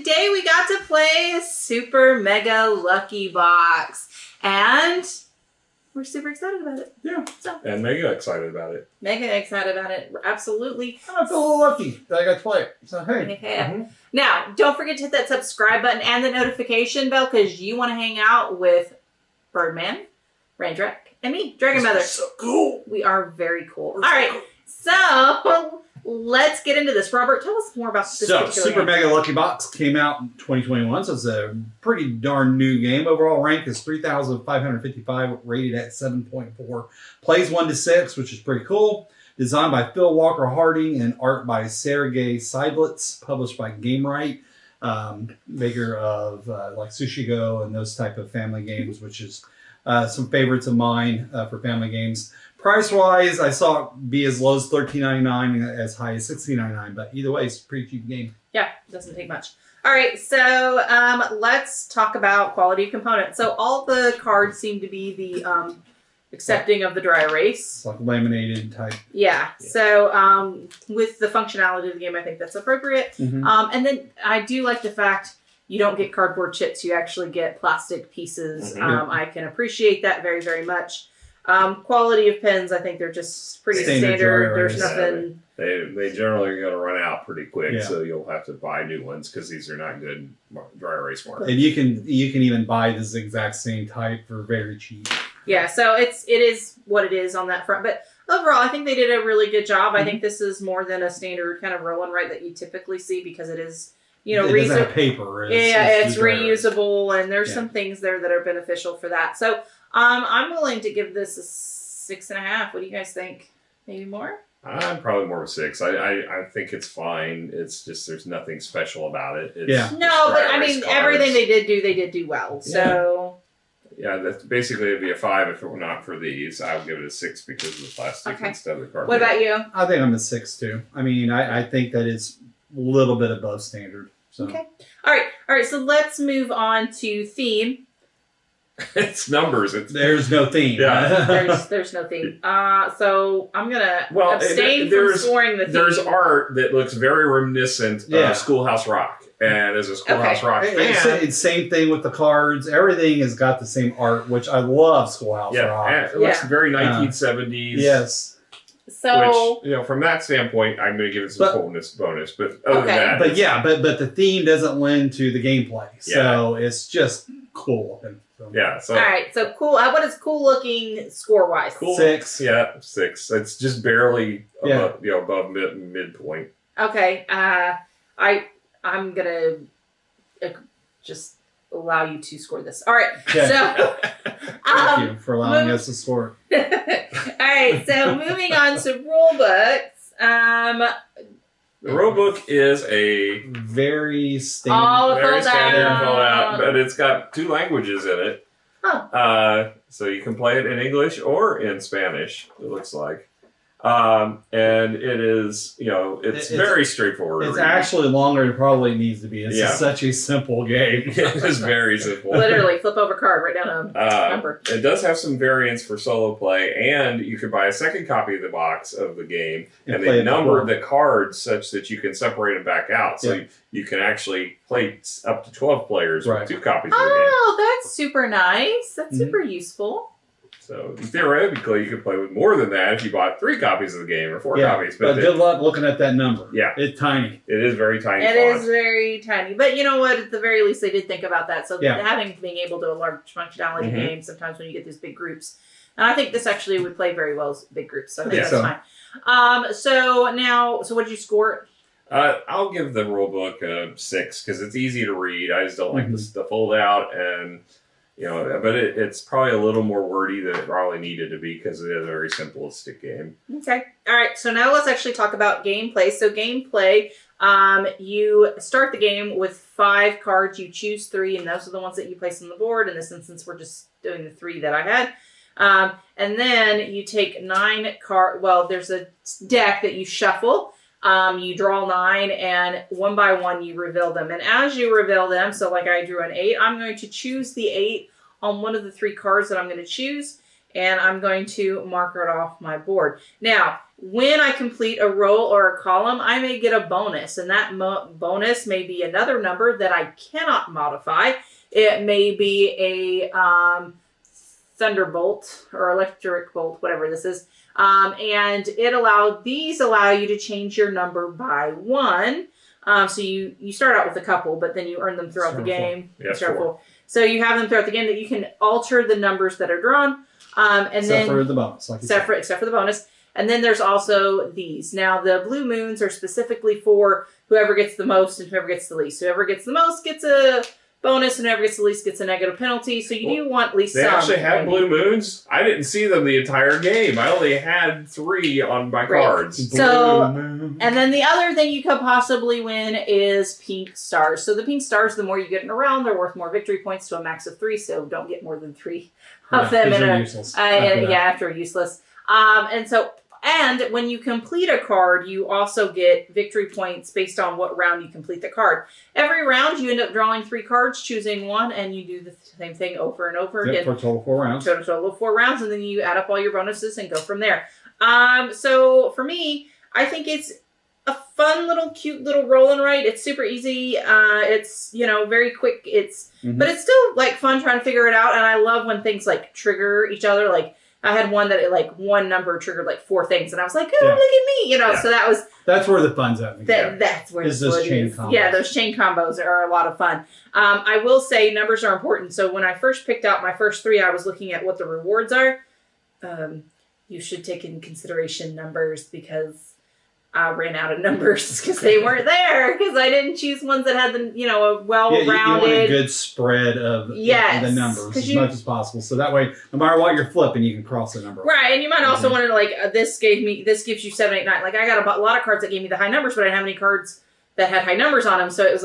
today we got to play Super Mega Lucky Box. And we're super excited about it. Yeah. So. And mega excited about it. Mega excited about it. Absolutely. I feel a little lucky that I got to play it. So, hey. Yeah. Now, don't forget to hit that subscribe button and the notification bell because you want to hang out with Birdman, Raindrak, and me, Dragon Mother. So cool. We are very cool. All right. So, let's get into this. Robert, tell us more about this particular Super game. Mega Lucky Box came out in 2021, so it's a pretty darn new game. Overall rank is 3,555, rated at 7.4. Plays 1 to 6, which is pretty cool. Designed by Phil Walker Harding and art by Sergei Seidlitz, published by Gamewright, maker of like Sushi Go and those type of family games, which is some favorites of mine for family games. Price-wise, I saw it be as low as $13.99 and as high as $16.99, but either way, it's a pretty cheap game. Yeah, it doesn't take much. All right, so let's talk about quality of components. So all the cards seem to be the accepting of the dry erase. It's like laminated type. Yeah. So with the functionality of the game, I think that's appropriate. Mm-hmm. And then I do like the fact you don't get cardboard chips. You actually get plastic pieces. Mm-hmm. I can appreciate that very, very much. Quality of pens, I think they're just pretty Standard standard. dry There's erase. nothing... They generally are going to run out pretty quick, Yeah. so you'll have to buy new ones because these are not good dry erase markers. And you can even buy this exact same type for very cheap. Yeah, so it is what it is on that front. But overall, I think they did a really good job. Mm-hmm. I think this is more than a standard kind of roll and write that you typically see because it is, you know, it doesn't have paper. it's dry erase. reusable, and there's Yeah. some things there that are beneficial for that. So I'm willing to give this a 6.5. What do you guys think? Maybe more? I'm probably more of a 6. I think it's fine. It's just there's nothing special about it. It's Yeah. No, but dry I erase mean, cards. everything they did do well. So Yeah, that's basically it'd be a 5 if it were not for these. I would give it a 6 because of the plastic Okay. instead of the cardboard. what about you? I think I'm a 6 too. I mean, I think that it's a little bit above standard. So. Okay. All right. So let's move on to theme. It's numbers. There's no theme. Yeah. There's no theme. So I'm gonna Well, abstain from there's- scoring the theme. There's art that looks very reminiscent Yeah. of Schoolhouse Rock, and as a Schoolhouse Okay. Rock It's, fan, it's same thing with the cards. Everything has got the same art, which I love. Schoolhouse yeah, Rock. and it looks Yeah. very 1970s. Yes, So Which, from that standpoint, I'm going to give it some bonus. But other Okay. than that, but yeah, but the theme doesn't lend to the gameplay, so it's just cool. And so. yeah. So all right. So cool. What is cool looking score wise? cool. 6. Yeah, 6. It's just barely Yeah. above midpoint. Okay. I'm gonna just allow you to score this. All right. Okay. So. Thank you for allowing us to score. All right. So moving on to rule books. The Rulebook is a Very standard. Oh, very fold standard out. fold out, but it's got 2 languages in it. Oh. So you can play it in English or in Spanish, it looks like. And it is, it's very straightforward. It's actually longer than it probably needs to be. It's Yeah. just such a simple game. It is very simple. Literally flip over card, write down a number. It does have some variants for solo play, and you can buy a second copy of the box of the game, and play they it numbered before. the cards such that you can separate them back out. So you can actually play up to 12 players Right. with 2 copies of the game. Oh, that's super nice. That's super useful. So theoretically, you could play with more than that if you bought 3 copies of the game or 4 copies. But good luck looking at that number. Yeah. It's tiny. It is very tiny. It font. is very tiny. But you know what? At the very least, they did think about that. So being able to a large functionality game sometimes when you get these big groups. And I think this actually would play very well as big groups. So I think that's fine. So what did you score? I'll give the rule book a 6 because it's easy to read. I just don't like the fold out and... but it's probably a little more wordy than it probably needed to be because it is a very simplistic game. Okay. All right. So now let's actually talk about gameplay. So gameplay, you start the game with 5 cards. You choose 3, and those are the ones that you place on the board. In this instance, we're just doing the 3 that I had. And then you take 9 cards. Well, there's a deck that you shuffle. You draw 9, and one by one you reveal them. And as you reveal them, so like I drew an 8, I'm going to choose the 8 on one of the 3 cards that I'm going to choose. and I'm going to mark it off my board. Now, when I complete a row or a column, I may get a bonus, and that bonus may be another number that I cannot modify. It may be a thunderbolt or electric bolt, whatever this is. And these allow you to change your number by 1. So you start out with a couple, but then you earn them throughout the game. Yeah, So you have them throughout the game that you can alter the numbers that are drawn. Except for the bonus. Except for the bonus. And then there's also these. Now, the blue moons are specifically for whoever gets the most and whoever gets the least. Whoever gets the most gets a bonus, and whoever gets the least gets a negative penalty. So you do want at least some. They actually have blue moons? I didn't see them the entire game. I only had 3 on my cards. So, and then the other thing you could possibly win is pink stars. So the pink stars, the more you get in a round, they're worth more victory points to a max of 3. So don't get more than 3 of them. Useless after useless. And when you complete a card, you also get victory points based on what round you complete the card. Every round, you end up drawing 3 cards, choosing one, and you do the same thing over and over again. For a total of 4 rounds. Total of 4 rounds, and then you add up all your bonuses and go from there. So for me, I think it's a fun little, cute little roll and write. It's super easy. It's, very quick. But it's still like fun trying to figure it out. And I love when things like trigger each other. Like, I had one that one number triggered 4 things, and I was like, "Oh, look at me!" So that's where the fun's at. That's where those chain combos. Yeah, those chain combos are a lot of fun. I will say numbers are important. So when I first picked out my first 3, I was looking at what the rewards are. You should take in consideration numbers, because I ran out of numbers because they weren't there, because I didn't choose ones that had a well-rounded. You want a good spread of the numbers as much as possible, so that way, no matter what you're flipping, you can cross the number. Right, and you might also want to this gives you 7, 8, 9. Like, I got a lot of cards that gave me the high numbers, but I didn't have any cards that had high numbers on them. So it was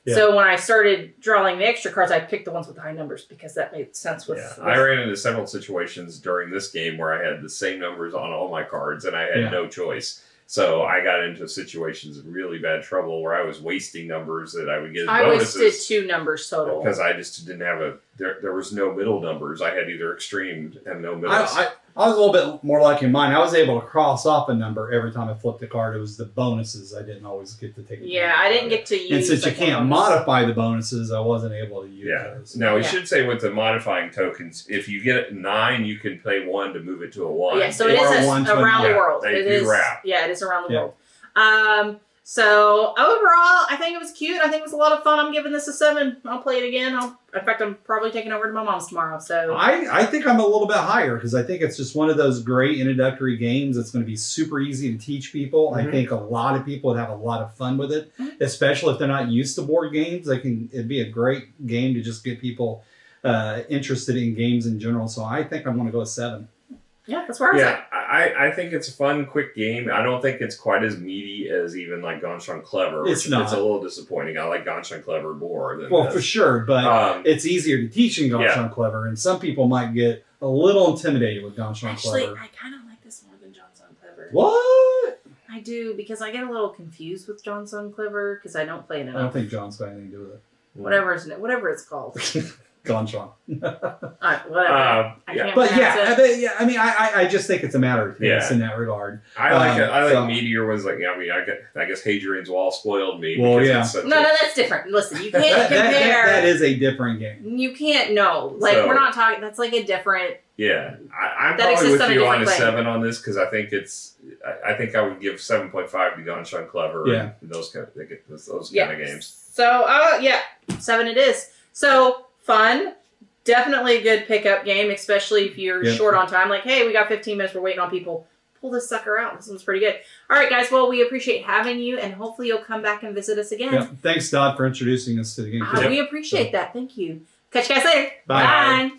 so when I started drawing the extra cards, I picked the ones with the high numbers, because that made sense with. I ran into several situations during this game where I had the same numbers on all my cards, and I had no choice. So I got into situations of really bad trouble where I was wasting numbers that I would get as bonuses. I wasted 2 numbers total. Because I just didn't have there was no middle numbers. I had either extreme and no middles. I was a little bit more lucky in mine. I was able to cross off a number every time I flipped a card. It was the bonuses I didn't always get to take. Yeah, I didn't get to use. And since you can't modify the bonuses, I wasn't able to use those. Now, we should say with the modifying tokens, if you get 9, you can pay 1 to move it to a 1. Yeah, so it is around the world. It is wrap. Yeah, it is around the world. So overall, I think it was cute. I think it was a lot of fun. I'm giving this a 7. I'll play it again. In fact, I'm probably taking over to my mom's tomorrow. So I think I'm a little bit higher, because I think it's just one of those great introductory games that's going to be super easy to teach people. I think a lot of people would have a lot of fun with it, especially if they're not used to board games. It'd be a great game to just get people interested in games in general. So I think I'm going to go with 7. Yeah, that's where I was at. I think it's a fun, quick game. I don't think it's quite as meaty as even Ganshon Clever. It's not. It's a little disappointing. I like Ganshon Clever more than for sure, but it's easier to teach in Ganshon Clever, and some people might get a little intimidated with Ganshon Clever. Actually, I kind of like this more than Ganshon Clever. What? I do, because I get a little confused with Ganshon Clever because I don't play it enough. I don't think John's got anything to do with it. Whatever it's called. Ganshon. Whatever. I just think it's a matter of taste in that regard. I like Meteor was I guess Hadrian's Wall spoiled me. Well, No, that's different. Listen, you can't compare. That is a different game. You can't know. We're not talking. That's a different. Yeah, I'm probably with you on a 7 on this, because I think I think I would give 7.5 to Ganshon Clever. Yeah, and those kind of games. So 7 it is. So fun, definitely a good pickup game, especially if you're short on time. Like, hey, we got 15 minutes. We're waiting on people. Pull this sucker out. This one's pretty good. All right, guys. Well, we appreciate having you, and hopefully you'll come back and visit us again. Yeah. Thanks, Dodd, for introducing us to the game. We appreciate that. Thank you. Catch you guys later. Bye. Bye.